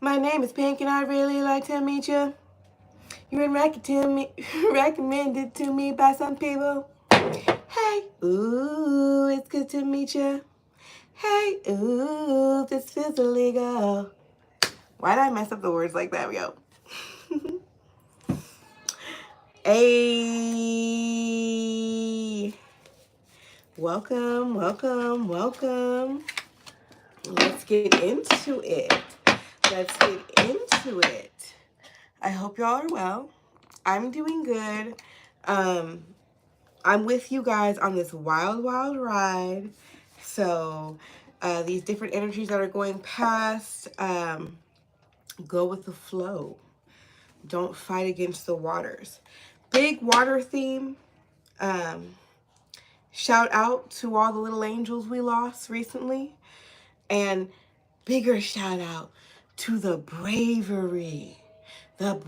My name is Pink and I'd really like to meet you. You've been recommended to me by some people. Hey, ooh, it's good to meet you. Hey, ooh, this feels illegal. Why did I mess up the words like that, yo? Hey, welcome, welcome, welcome. Let's get into it. Let's get into it. I hope y'all are well. I'm doing good. I'm with you guys on this wild, wild ride. So these different energies that are going past, go with the flow. Don't fight against the waters. Big water theme. Shout out to all the little angels we lost recently. And bigger shout out to the bravery of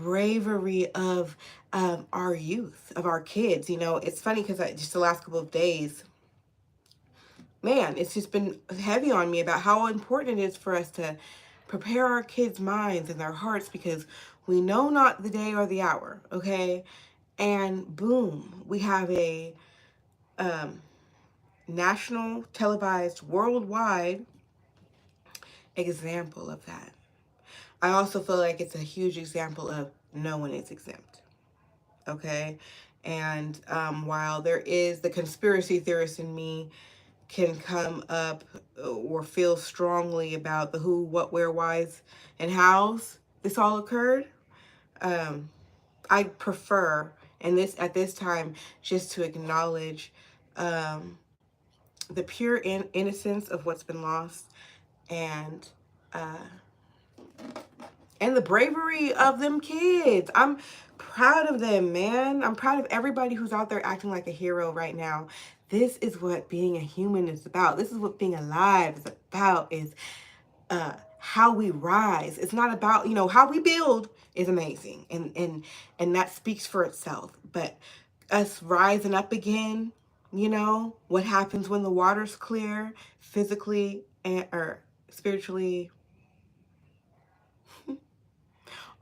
our youth, of our kids. You know, it's funny because just the last couple of days, man, it's just been heavy on me about how important it is for us to prepare our kids' minds and their hearts, because we know not the day or the hour, okay? And boom, we have a national, televised, worldwide example of that. I also feel like it's a huge example of no one is exempt, okay? And while there is the conspiracy theorist in me can come up or feel strongly about the who, what, where, whys, and hows this all occurred, I prefer, and at this time, just to acknowledge the pure innocence of what's been lost, and the bravery of them kids. I'm proud of them, man. I'm proud of everybody who's out there acting like a hero right now. This is what being a human is about. This is what being alive is about, is how we rise. It's not about, how we build is amazing. And that speaks for itself. But us rising up again, what happens when the water's clear, physically or spiritually,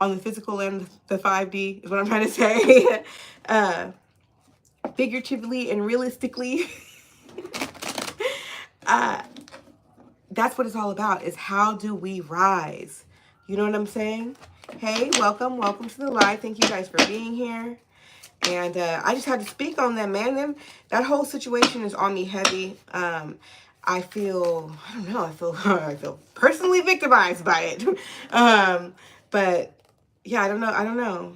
on the physical and the 5D is what I'm trying to say. Figuratively and realistically. That's what it's all about, is how do we rise? You know what I'm saying? Hey, welcome to the live. Thank you guys for being here. And I just had to speak on that, man. That whole situation is on me heavy. I feel, I don't know, I feel personally victimized by it. But yeah, I don't know.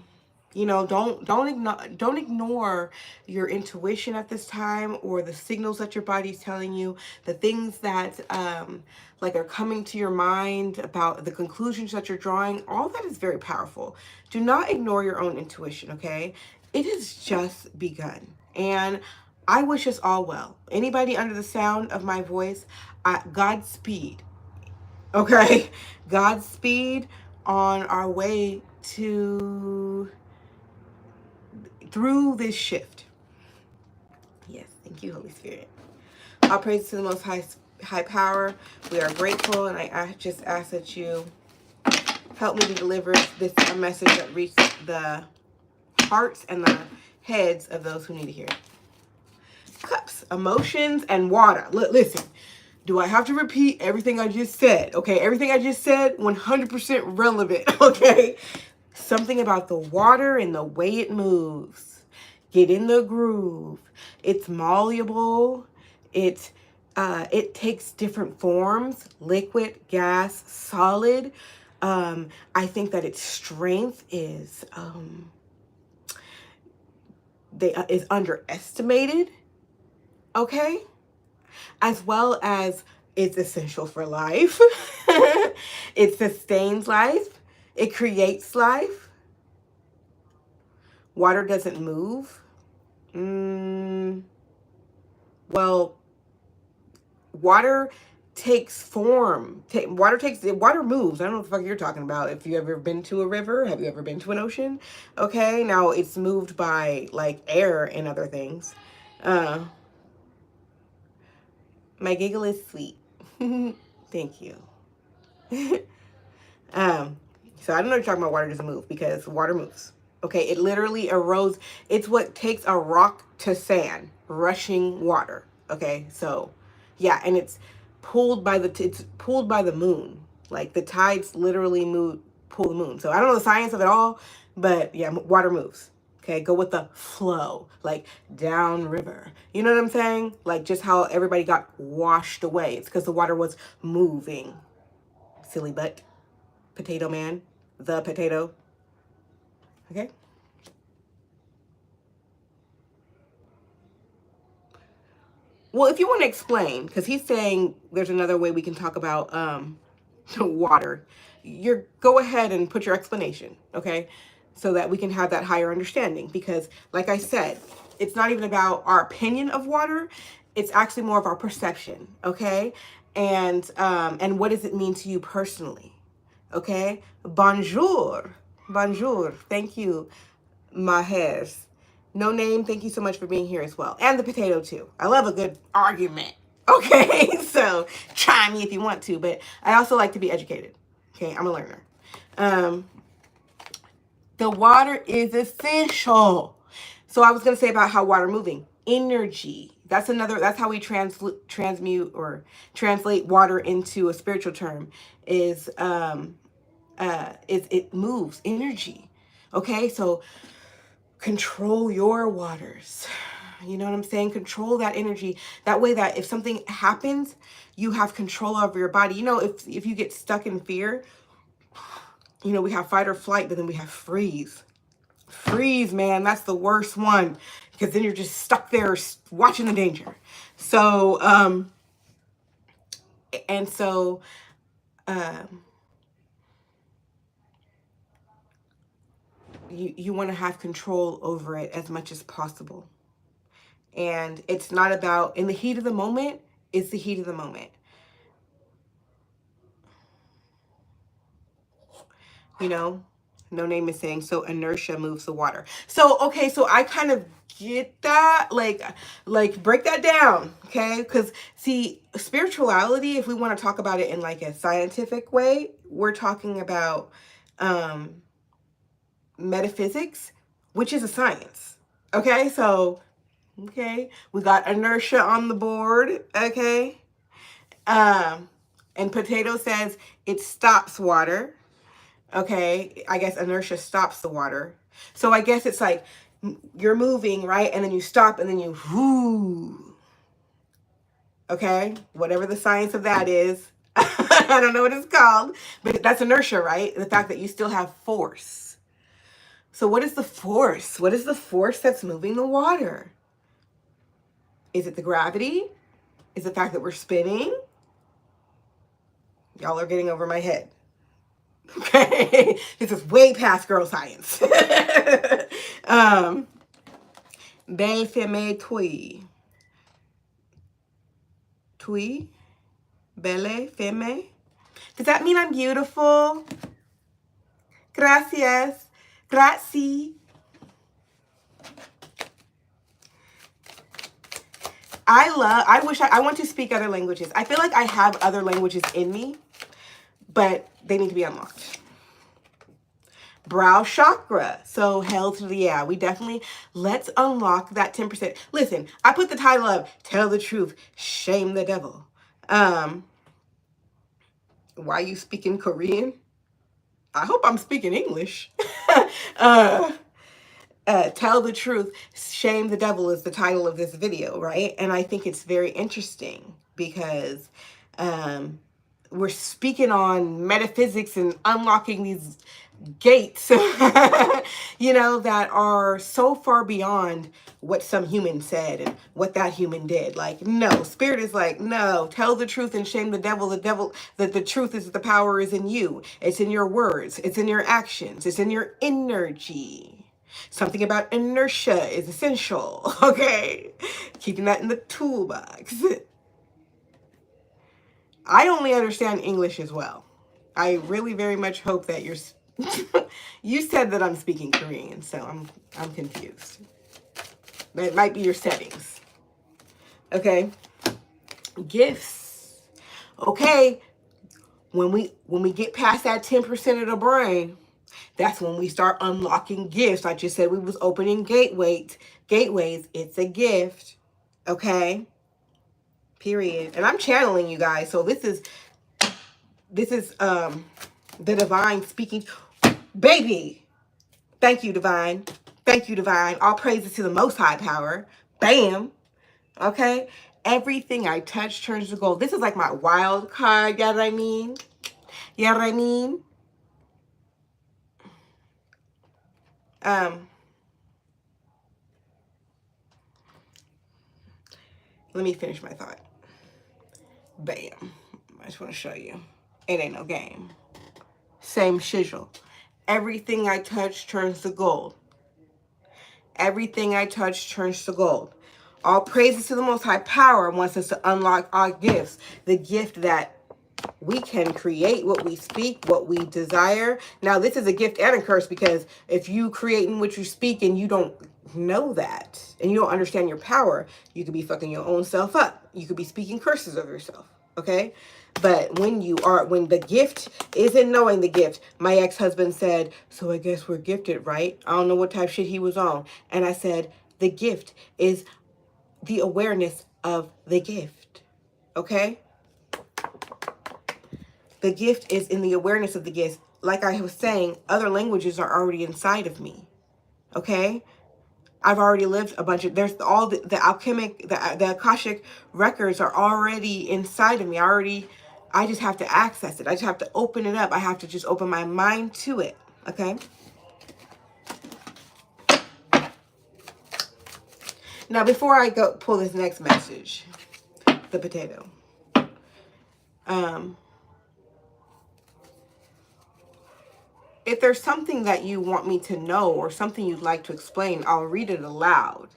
Don't ignore your intuition at this time, or the signals that your body's telling you, the things that are coming to your mind about the conclusions that you're drawing. All that is very powerful. Do not ignore your own intuition, okay? It has just begun, and I wish us all well. Anybody under the sound of my voice, Godspeed, okay? Godspeed on our way through this shift. Yes, thank you, Holy Spirit. All praise to the most high power. We are grateful, and I just ask that you help me to deliver this message that reaches the hearts and the heads of those who need to hear it. Cups, emotions, and water. Listen, do I have to repeat everything I just said? Okay, everything I just said, 100% relevant, okay? Something about the water and the way it moves. Get in the groove. It's malleable. It takes different forms: liquid, gas, solid. I think that its strength is underestimated. Okay, as well as it's essential for life. It sustains life. It creates life. Water doesn't move. Well, water takes form. Water moves. I don't know what the fuck you're talking about. If you ever been to a river, have you ever been to an ocean? Okay, now it's moved by like air and other things. My giggle is sweet. Thank you. So I don't know if you're talking about water doesn't move, because water moves. Okay, it literally erodes. It's what takes a rock to sand, rushing water. Okay, so yeah, and it's pulled by the moon. Like the tides literally pull the moon. So I don't know the science of it all, but yeah, water moves. Okay, go with the flow, like down river. You know what I'm saying? Like just how everybody got washed away. It's because the water was moving. Silly butt. Potato man. The potato. Okay. Well, if you want to explain, because he's saying there's another way we can talk about water, go ahead and put your explanation, okay? So that we can have that higher understanding. Because like I said, it's not even about our opinion of water. It's actually more of our perception, okay? And what does it mean to you personally? Okay? Bonjour. Bonjour. Thank you, Mahez. No name, thank you so much for being here as well. And the potato too. I love a good argument. Okay, so try me if you want to, but I also like to be educated. Okay, I'm a learner. The water is essential. So I was going to say about how water moving. Energy. That's how we transmute or translate water into a spiritual term is it moves energy. Okay, so control your waters. You know what I'm saying? Control that energy. That way that if something happens, you have control over your body. You know, if you get stuck in fear, you know, we have fight or flight, but then we have freeze. Freeze, man, that's the worst one, because then you're just stuck there watching the danger. So, you want to have control over it as much as possible. And it's not about, in the heat of the moment, it's the heat of the moment. You know, no name is saying, so inertia moves the water. So, okay, so I kind of get that, like break that down, okay? Because see, spirituality, if we want to talk about it in like a scientific way, we're talking about metaphysics, which is a science. Okay, so okay, we got inertia on the board. Okay, and potato says it stops water. Okay, I guess inertia stops the water. So I guess it's like you're moving, right? And then you stop and then you whoo. Okay, whatever the science of that is. I don't know what it's called, but that's inertia, right? The fact that you still have force. So what is the force? What is the force that's moving the water? Is it the gravity? Is it the fact that we're spinning? Y'all are getting over my head. Okay, this is way past girl science. Belle femme toi. Toi? Belle femme? Does that mean I'm beautiful? Gracias. Grazie. I want to speak other languages. I feel like I have other languages in me, but they need to be unlocked. Brow chakra. So hell to the yeah. We definitely, let's unlock that 10%. Listen, I put the title of Tell the Truth, Shame the Devil. Why you speaking Korean? I hope I'm speaking English. Tell the Truth, Shame the Devil is the title of this video, right? And I think it's very interesting because we're speaking on metaphysics and unlocking these gates, you know, that are so far beyond what some human said and what that human did. Like, no, spirit is like, no, tell the truth and shame the devil. That the truth is the power is in you. It's in your words. It's in your actions. It's in your energy. Something about inertia is essential. Okay. Keeping that in the toolbox. I only understand English as well. I really very much hope that you're you said that I'm speaking Korean, so I'm confused. That might be your settings. Okay. Gifts. Okay. when we get past that 10% of the brain, that's when we start unlocking gifts. I just said we was opening gateways. It's a gift. Okay? Period. And I'm channeling you guys. So this is the divine speaking. Baby. Thank you, divine. Thank you, divine. All praises to the most high power. Bam. Okay? Everything I touch turns to gold. This is like my wild card. You know what I mean? You know what I mean? Let me finish my thought. Bam. I just want to show you. It ain't no game. Same shizzle. Everything I touch turns to gold. Everything I touch turns to gold. All praises to the Most High Power wants us to unlock our gifts. The gift that we can create what we speak, what we desire. Now, this is a gift and a curse, because if you creating what you speak and you don't know that, and you don't understand your power, you could be fucking your own self up. You could be speaking curses of yourself, okay? But when the gift is in knowing the gift, my ex-husband said, so I guess we're gifted, right? I don't know what type of shit he was on. And I said, the gift is the awareness of the gift, okay? The gift is in the awareness of the gift. Like I was saying, other languages are already inside of me. Okay? I've already lived a bunch of, there's all the alchemic, the Akashic records are already inside of me. I just have to access it. I just have to open it up. I have to just open my mind to it. Okay? Now, before I go pull this next message, the potato. If there's something that you want me to know or something you'd like to explain, I'll read it aloud,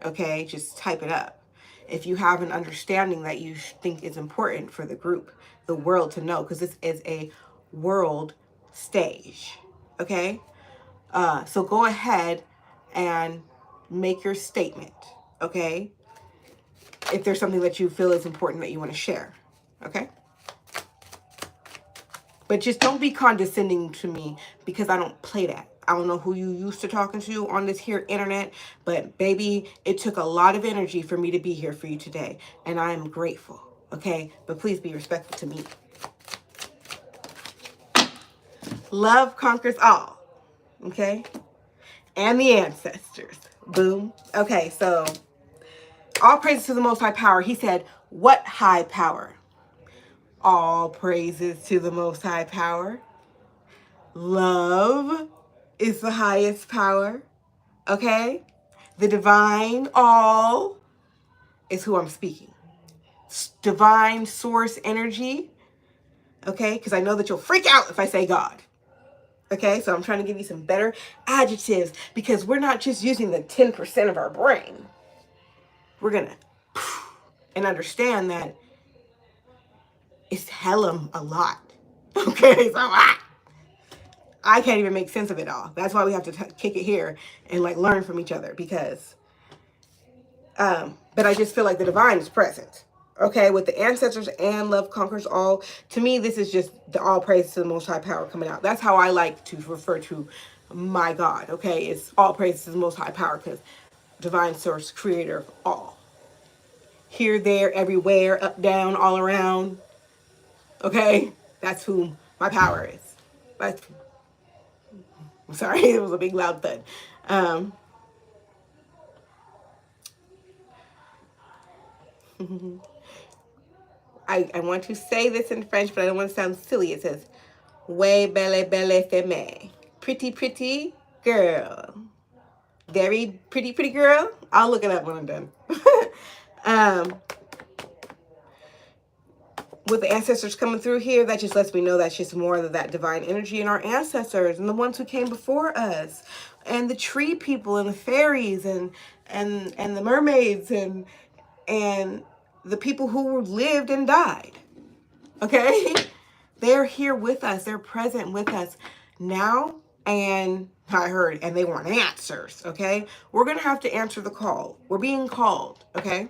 okay? Just type it up. If you have an understanding that you think is important for the group, the world to know, because this is a world stage, okay? So go ahead and make your statement, okay? If there's something that you feel is important that you want to share, okay? But just don't be condescending to me, because I don't play that. I don't know who you used to talking to on this here internet, but baby, it took a lot of energy for me to be here for you today. And I am grateful, okay? But please be respectful to me. Love conquers all, okay? And the ancestors. Boom. Okay, so all praises to the Most High Power. He said, what high power? All praises to the Most High Power. Love is the highest power, okay? The divine all is who I'm speaking. Divine source energy, okay? Because I know that you'll freak out if I say God, okay? So I'm trying to give you some better adjectives, because we're not just using the 10% of our brain. We're going to and understand that it's hella a lot, okay? It's a lot. I can't even make sense of it all. That's why we have to kick it here and like learn from each other, because, but I just feel like the divine is present, okay, with the ancestors and love conquers all. To me, this is just the all praise to the Most High Power coming out. That's how I like to refer to my God, okay? It's all praise to the Most High Power, because divine source, creator of all. Here, there, everywhere, up, down, all around, okay? That's who my power is. That's, I'm sorry, it was a big loud thud. I want to say this in French, but I don't want to sound silly. It says, "Ouais, belle, belle femme." Pretty, pretty girl. Very pretty, pretty girl. I'll look it up when I'm done. With the ancestors coming through here, that just lets me know that's just more of that divine energy in our ancestors and the ones who came before us, and the tree people and the fairies and the mermaids and the people who lived and died. Okay? They're here with us. They're present with us now. And I heard, and they want answers. Okay? We're going to have to answer the call. We're being called. Okay?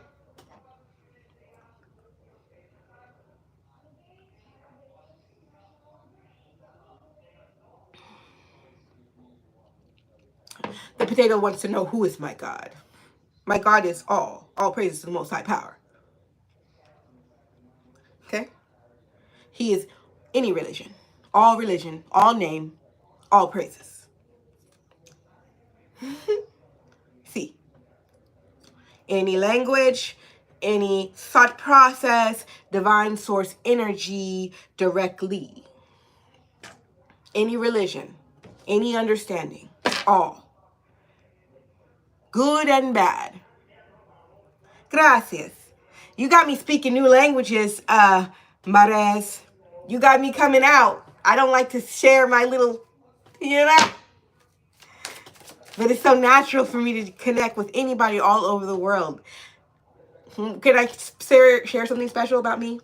The potato wants to know, who is my God? My God is all. All praises to the Most High Power. Okay? He is any religion, all name, all praises. See, any language, any thought process, divine source energy directly. Any religion, any understanding, all. Good and bad. Gracias. You got me speaking new languages, Marez. You got me coming out. I don't like to share my little, you know? But it's so natural for me to connect with anybody all over the world. Can I share something special about me?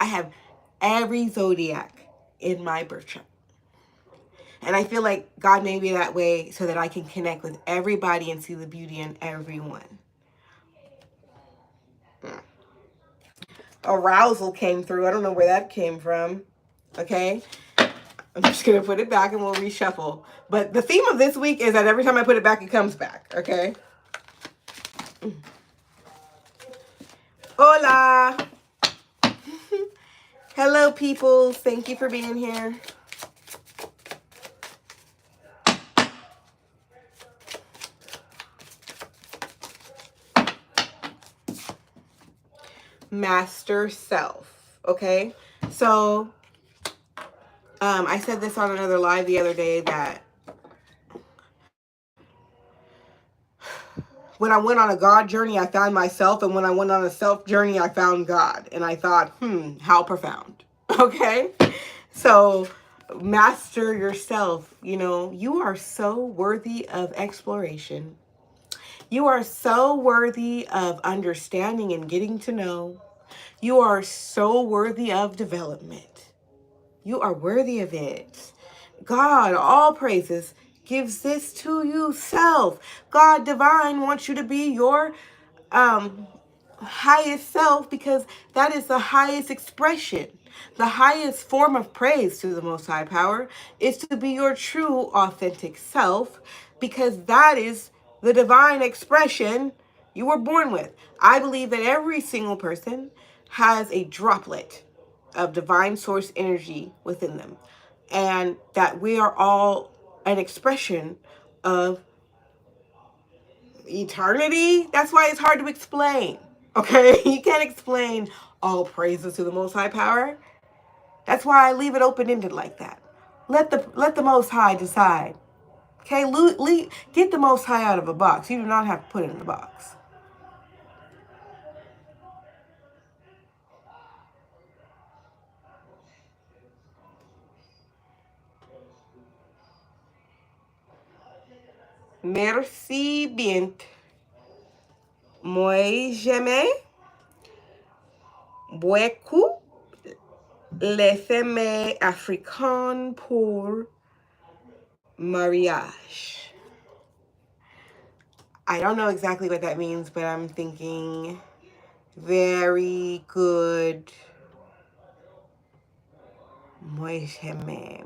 I have every zodiac in my birth chart. And I feel like God made me that way so that I can connect with everybody and see the beauty in everyone. Arousal came through. I don't know where that came from. Okay? I'm just going to put it back and we'll reshuffle. But the theme of this week is that every time I put it back, it comes back. Okay? Hola! Hello, people. Thank you for being here. Master self. Okay? So, I said this on another live the other day that when I went on a God journey, I found myself. And when I went on a self journey, I found God. And I thought, how profound. Okay? So, master yourself. You know, you are so worthy of exploration. You are so worthy of understanding and getting to know. You are so worthy of development. You are worthy of it. God, all praises, gives this to you self. God divine wants you to be your highest self, because that is the highest expression. The highest form of praise to the Most High Power is to be your true, authentic self, because that is the divine expression you were born with. I believe that every single person has a droplet of divine source energy within them, and that we are all an expression of eternity. That's why it's hard to explain. Okay? You can't explain all praises to the Most High Power. That's why I leave it open-ended like that. Let the Most High decide. Okay? Get the Most High out of a box. You do not have to put it in a box. Merci bien. Moi, j'aime beaucoup les femmes africaines pour mariage. I don't know exactly what that means, but I'm thinking very good. Moi, j'aime.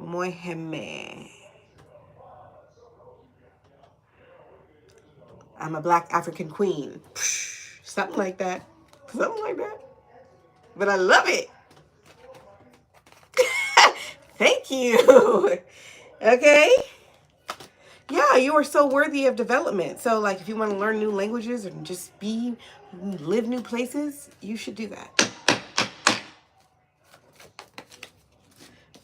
I'm a Black African queen. Something like that. Something like that. But I love it. Thank you. Okay? Yeah, you are so worthy of development. So, like, if you want to learn new languages and just live new places, you should do that.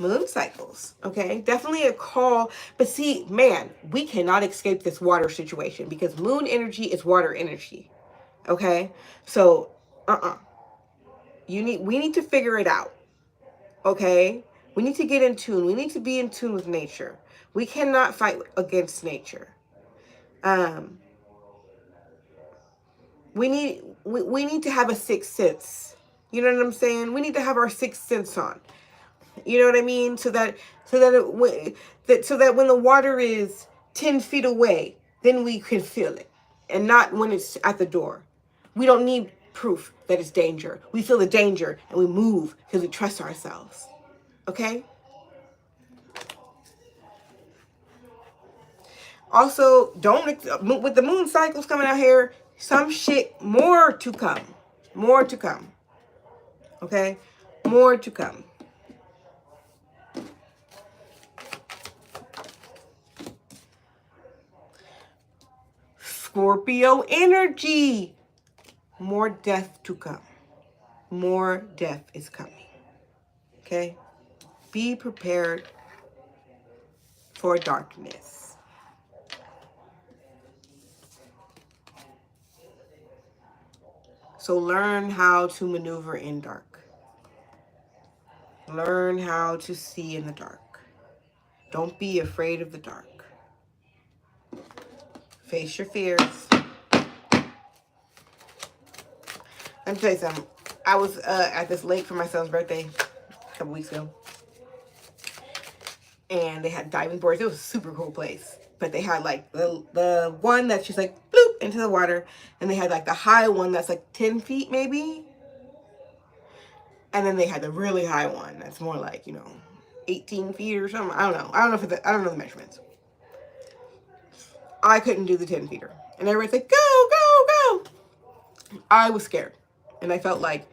Moon cycles, okay? Definitely a call. But see, man, we cannot escape this water situation because moon energy is water energy, okay? So, we need to figure it out, okay? We need to get in tune. We need to be in tune with nature. We cannot fight against nature. We need to have a sixth sense. You know what I'm saying? We need to have our sixth sense on. You know what I mean? So that when the water is 10 feet away, then we can feel it, and not when it's at the door. We don't need proof that it's danger. We feel the danger and we move because we trust ourselves. Okay? Also, don't, with the moon cycles coming out here, some shit, more to come. More to come. Okay? More to come. Scorpio energy. More death to come. More death is coming. Okay? Be prepared for darkness. So learn how to maneuver in dark. Learn how to see in the dark. Don't be afraid of the dark. Face your fears. Let me tell you something. I was at this lake for my son's birthday a couple weeks ago. And they had diving boards. It was a super cool place. But they had like the one that's just like bloop into the water. And they had like the high one that's like 10 feet maybe. And then they had the really high one that's more like, 18 feet or something. I don't know. I don't know the measurements. I couldn't do the 10 feeter. And everybody's like, go, go, go. I was scared. And I felt like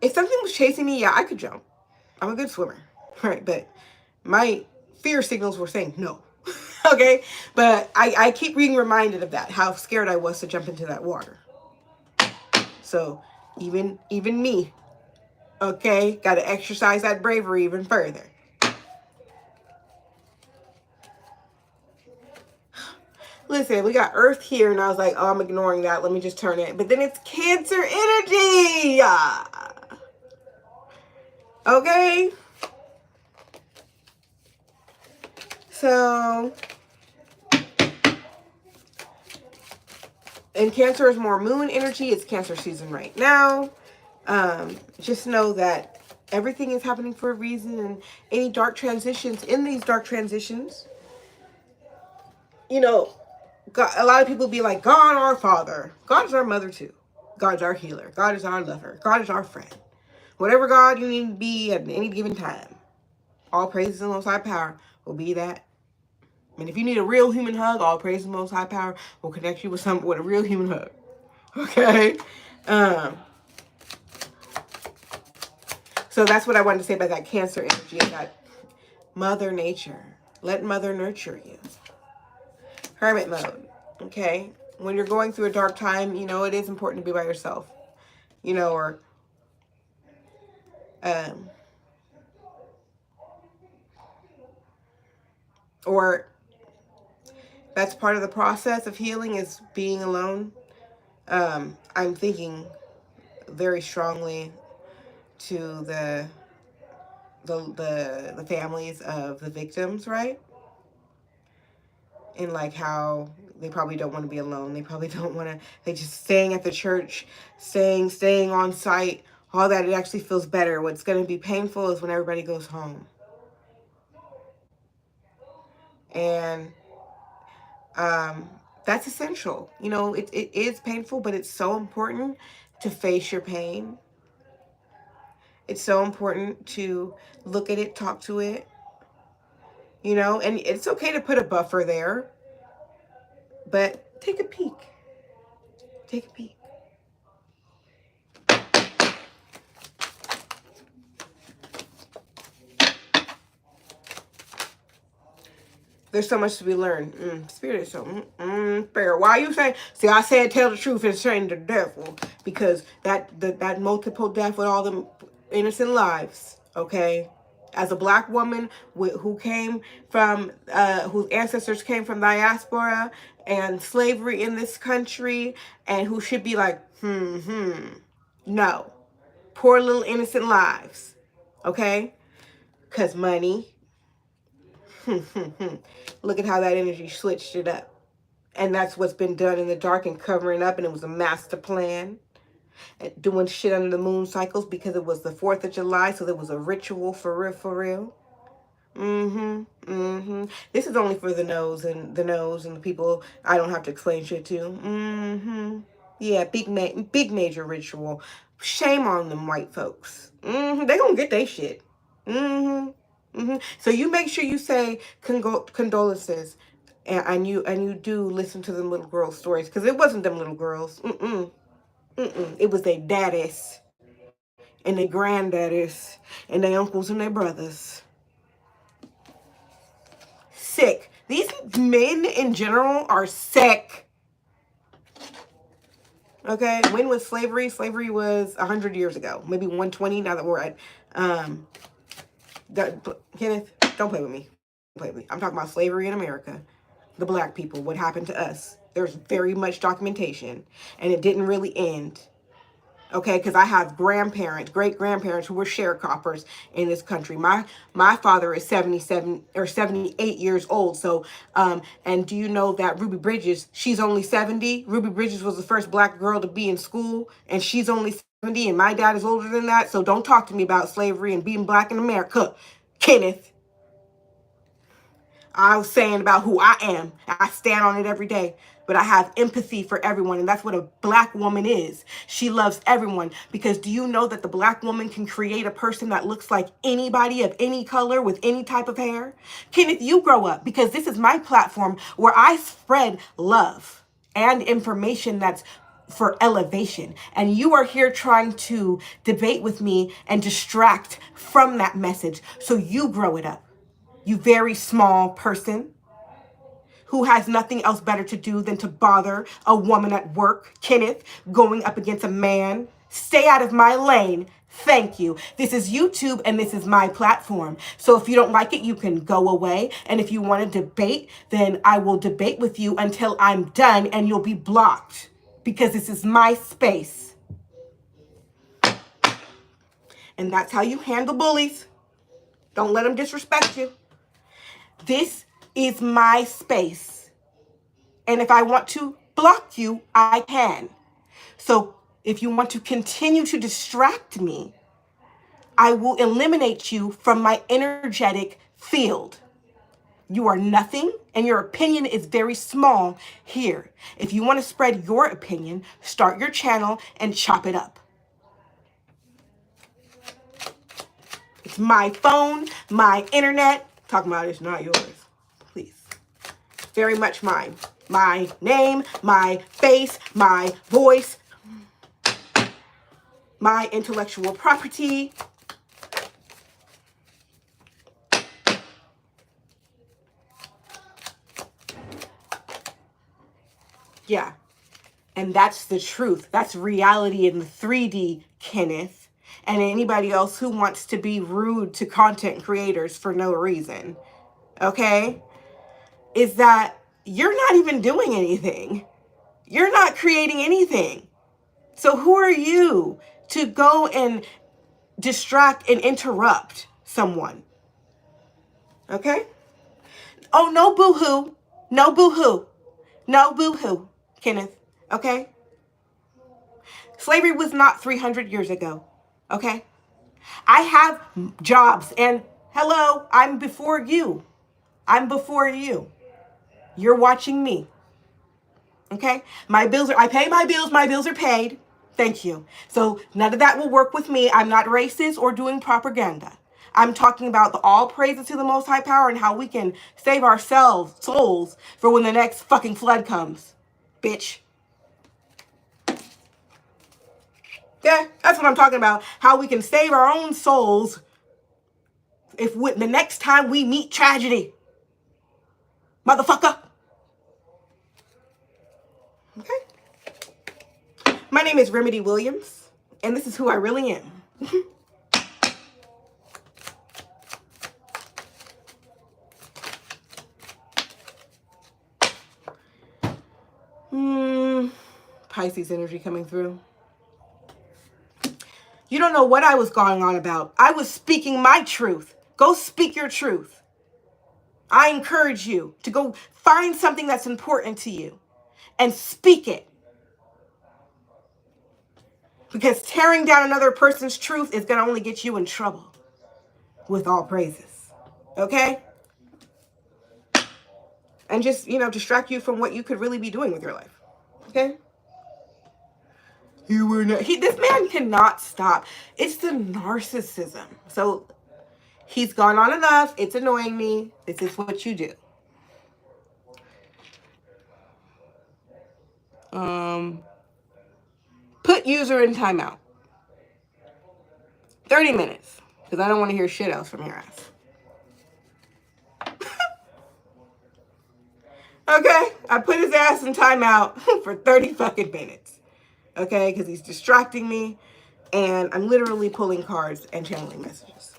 if something was chasing me, yeah, I could jump. I'm a good swimmer. Right. But my fear signals were saying no. Okay. But I keep being reminded of that, how scared I was to jump into that water. So even me, okay, got to exercise that bravery even further. Listen, we got Earth here, and I was like, oh, I'm ignoring that. Let me just turn it. But then it's Cancer energy. Okay? So, and Cancer is more moon energy. It's Cancer season right now. Just know that everything is happening for a reason, and any dark transitions, in these dark transitions, God, a lot of people be like, God our Father. God is our mother too. God is our healer. God is our lover. God is our friend. Whatever God you need to be at any given time, all praises and Most High Power will be that. And if you need a real human hug, all praises and Most High Power will connect you with a real human hug. Okay? So that's what I wanted to say about that Cancer energy. That Mother Nature. Let Mother nurture you. Hermit mode. Okay? When you're going through a dark time, it is important to be by yourself. Or that's part of the process of healing, is being alone. I'm thinking very strongly to the families of the victims, right? And like how they probably don't want to be alone. They probably don't want to, they just staying at the church, staying on site, all that. It actually feels better. What's going to be painful is when everybody goes home. And that's essential. It is painful, but it's so important to face your pain. It's so important to look at it, talk to it, and it's okay to put a buffer there, but take a peek. Take a peek. There's so much to be learned. Spirit is so fair. Why are you saying? See, I said tell the truth and shame the devil, because that multiple death with all them innocent lives. Okay, as a black woman who came from whose ancestors came from diaspora and slavery in this country, and who should be like no, poor little innocent lives. Okay, because money. Look at how that energy switched it up. And that's what's been done in the dark and covering up. And it was a master plan. And doing shit under the moon cycles because it was the 4th of July. So there was a ritual for real, for real. This is only for the nose and the people I don't have to explain shit to. Yeah, big major ritual. Shame on them white folks. They gonna get their shit. So you make sure you say condolences, and you do listen to them little girl stories, because it wasn't them little girls. It was their daddies and their granddaddies and their uncles and their brothers. Sick. These men in general are sick. Okay, when was slavery? Slavery was 100 years ago, maybe 120. Now that we're at, Kenneth, don't play with me. Don't play with me. I'm talking about slavery in America, the black people, what happened to us. There's very much documentation, and it didn't really end. Okay, because I have grandparents, great grandparents who were sharecroppers in this country. My father is 77 or 78 years old. So, and do you know that Ruby Bridges, she's only 70. Ruby Bridges was the first black girl to be in school, and she's only 70, and my dad is older than that. So don't talk to me about slavery and being black in America, Kenneth. I was saying about who I am. I stand on it every day. But I have empathy for everyone. And that's what a black woman is. She loves everyone. Because do you know that the black woman can create a person that looks like anybody of any color with any type of hair? Kenneth, you grow up. Because this is my platform where I spread love and information that's for elevation. And you are here trying to debate with me and distract from that message. So you grow it up. You very small person who has nothing else better to do than to bother a woman at work. Kenneth, going up against a man. Stay out of my lane. Thank you. This is YouTube and this is my platform. So if you don't like it, you can go away. And if you want to debate, then I will debate with you until I'm done and you'll be blocked. Because this is my space. And that's how you handle bullies. Don't let them disrespect you. This is my space. And if I want to block you, I can. So if you want to continue to distract me, I will eliminate you from my energetic field. You are nothing, and your opinion is very small here. If you want to spread your opinion, start your channel and chop it up. It's my phone, my internet. Talking about it's not yours. Please. Very much mine. My name, my face, my voice, my intellectual property. Yeah. And that's the truth. That's reality in the 3D, Kenneth. And anybody else who wants to be rude to content creators for no reason. Okay? Is that you're not even doing anything. You're not creating anything. So who are you to go and distract and interrupt someone? Okay? Oh, no boo-hoo. No boo-hoo. No boo-hoo, Kenneth. Okay? Slavery was not 300 years ago. Okay? I have jobs and hello, I'm before you. I'm before you. You're watching me. Okay? I pay my bills are paid. Thank you. So none of that will work with me. I'm not racist or doing propaganda. I'm talking about the all praises to the Most High Power and how we can save ourselves, souls, for when the next fucking flood comes. Bitch. Yeah, that's what I'm talking about. How we can save our own souls the next time we meet tragedy. Motherfucker. Okay? My name is Remedy Williams, and this is who I really am. Pisces energy coming through. You don't know what I was going on about. I was speaking my truth. Go speak your truth. I encourage you to go find something that's important to you and speak it. Because tearing down another person's truth is going to only get you in trouble. With all praises. Okay? And just, distract you from what you could really be doing with your life. Okay? You were not. This man cannot stop. It's the narcissism. So he's gone on enough. It's annoying me. This is what you do. Put user in timeout. 30 minutes. Because I don't want to hear shit else from your ass. Okay? I put his ass in timeout for 30 fucking minutes. Okay? Because he's distracting me. And I'm literally pulling cards and channeling messages.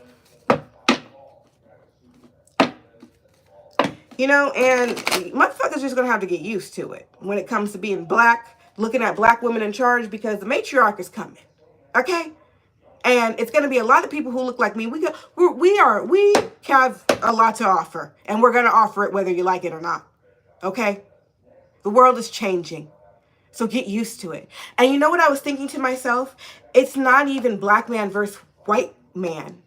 You know, and motherfuckers just gonna have to get used to it when it comes to being black, looking at black women in charge, because the matriarch is coming. Okay? And it's gonna be a lot of people who look like me. We have a lot to offer, and we're gonna offer it whether you like it or not. Okay? The world is changing. So get used to it. And you know what I was thinking to myself? It's not even black man versus white man.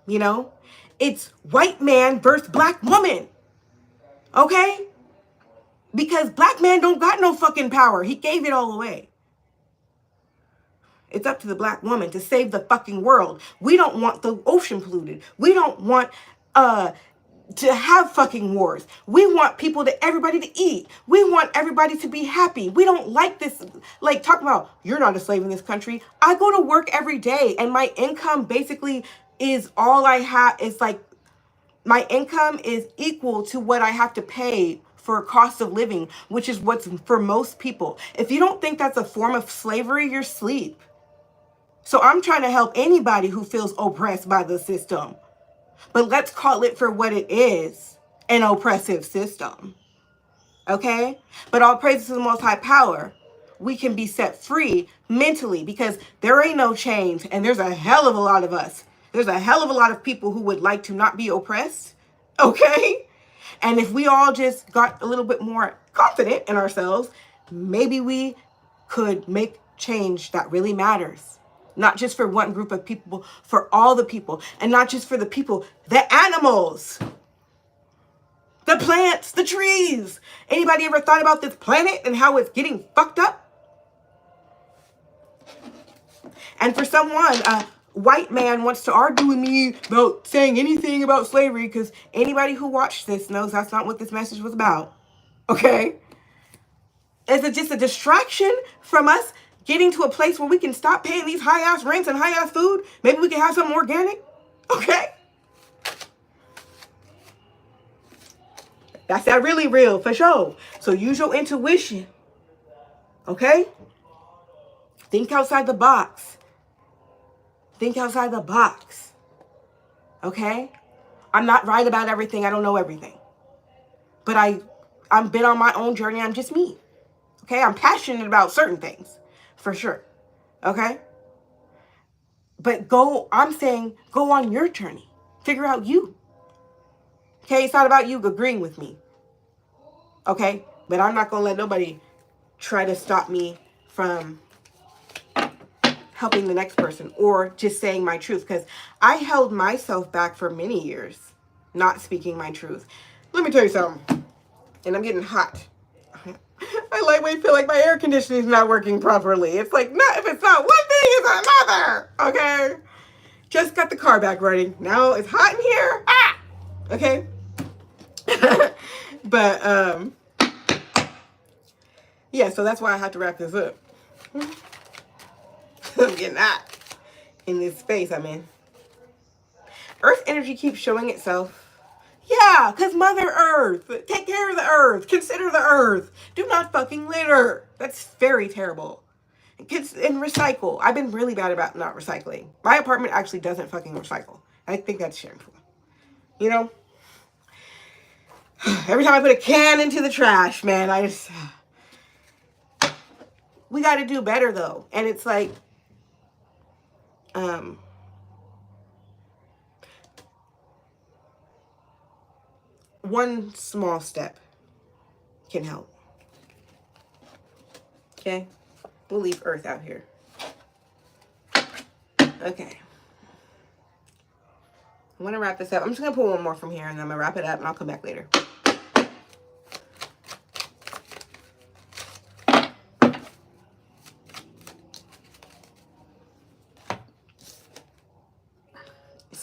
You know? It's white man versus black woman. Okay? Because black man don't got no fucking power. He gave it all away. It's up to the black woman to save the fucking world. We don't want the ocean polluted. We don't want to have fucking wars. We want everybody to eat. We want everybody to be happy. We don't like this. Like, talk about, you're not a slave in this country. I go to work every day, and my income basically is all I have. It's like, my income is equal to what I have to pay for cost of living, which is what's for most people. If you don't think that's a form of slavery, you're asleep. So I'm trying to help anybody who feels oppressed by the system. But let's call it for what it is, an oppressive system. Okay? But all praises to the Most High Power, we can be set free mentally, because there ain't no change, and there's a hell of a lot of us. There's a hell of a lot of people who would like to not be oppressed. Okay? And if we all just got a little bit more confident in ourselves, maybe we could make change that really matters. Not just for one group of people, for all the people. And not just for the people, the animals, the plants, the trees. Anybody ever thought about this planet and how it's getting fucked up? And for someone, a white man wants to argue with me about saying anything about slavery, because anybody who watched this knows that's not what this message was about. Okay? Is it just a distraction from us getting to a place where we can stop paying these high-ass rents and high-ass food? Maybe we can have something organic? Okay? That's that really real, for sure. So use your intuition. Okay? Think outside the box. Think outside the box. Okay? I'm not right about everything. I don't know everything. But I've been on my own journey. I'm just me. Okay? I'm passionate about certain things. For sure. Okay? But I'm saying go on your journey. Figure out you. Okay? It's not about you agreeing with me. Okay? But I'm not going to let nobody try to stop me from helping the next person or just saying my truth, because I held myself back for many years not speaking my truth. Let me tell you something, and I'm getting hot. I lightweight feel like my air conditioning is not working properly. It's like, not if it's not one thing, it's another. Okay, just got the car back running. Now it's hot in here. Okay. But yeah, so that's why I have to wrap this up. I'm getting hot in this space I'm in. Earth energy keeps showing itself. Yeah, because Mother Earth. Take care of the Earth. Consider the Earth. Do not fucking litter. That's very terrible. And recycle. I've been really bad about not recycling. My apartment actually doesn't fucking recycle. I think that's shameful. You know? Every time I put a can into the trash, man, I just... We got to do better, though. And it's like... one small step can help. Okay? We'll leave Earth out here. Okay. I want to wrap this up. I'm just going to pull one more from here, and then I'm going to wrap it up, and I'll come back later.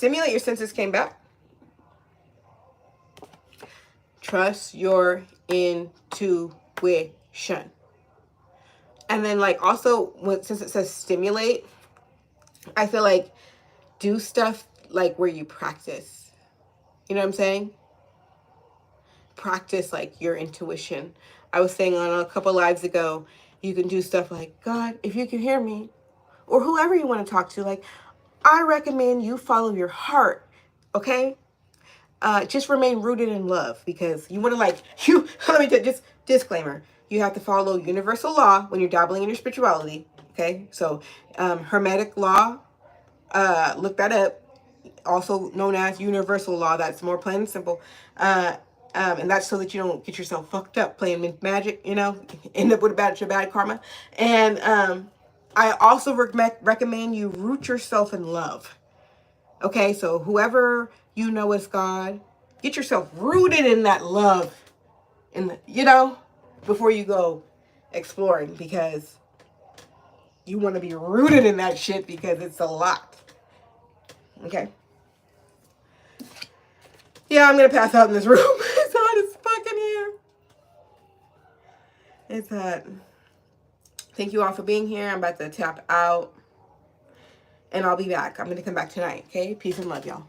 Stimulate your senses came back. Trust your intuition. And then like also, since it says stimulate, I feel like do stuff like where you practice. You know what I'm saying? Practice like your intuition. I was saying on a couple lives ago, you can do stuff like, God, if you can hear me, or whoever you want to talk to, like, I recommend you follow your heart, okay? Just remain rooted in love, because you want to like, let me just disclaimer, you have to follow universal law when you're dabbling in your spirituality, okay? So Hermetic law, look that up, also known as universal law. That's more plain and simple. And that's so that you don't get yourself fucked up playing with magic, you know, end up with bad karma. And I also recommend you root yourself in love. Okay, so whoever you know is God, get yourself rooted in that love, you know, before you go exploring, because you want to be rooted in that shit, because it's a lot. Okay. Yeah, I'm going to pass out in this room. It's hot as fucking here. It's hot. Thank you all for being here. I'm about to tap out. And I'll be back. I'm going to come back tonight. Okay? Peace and love, y'all.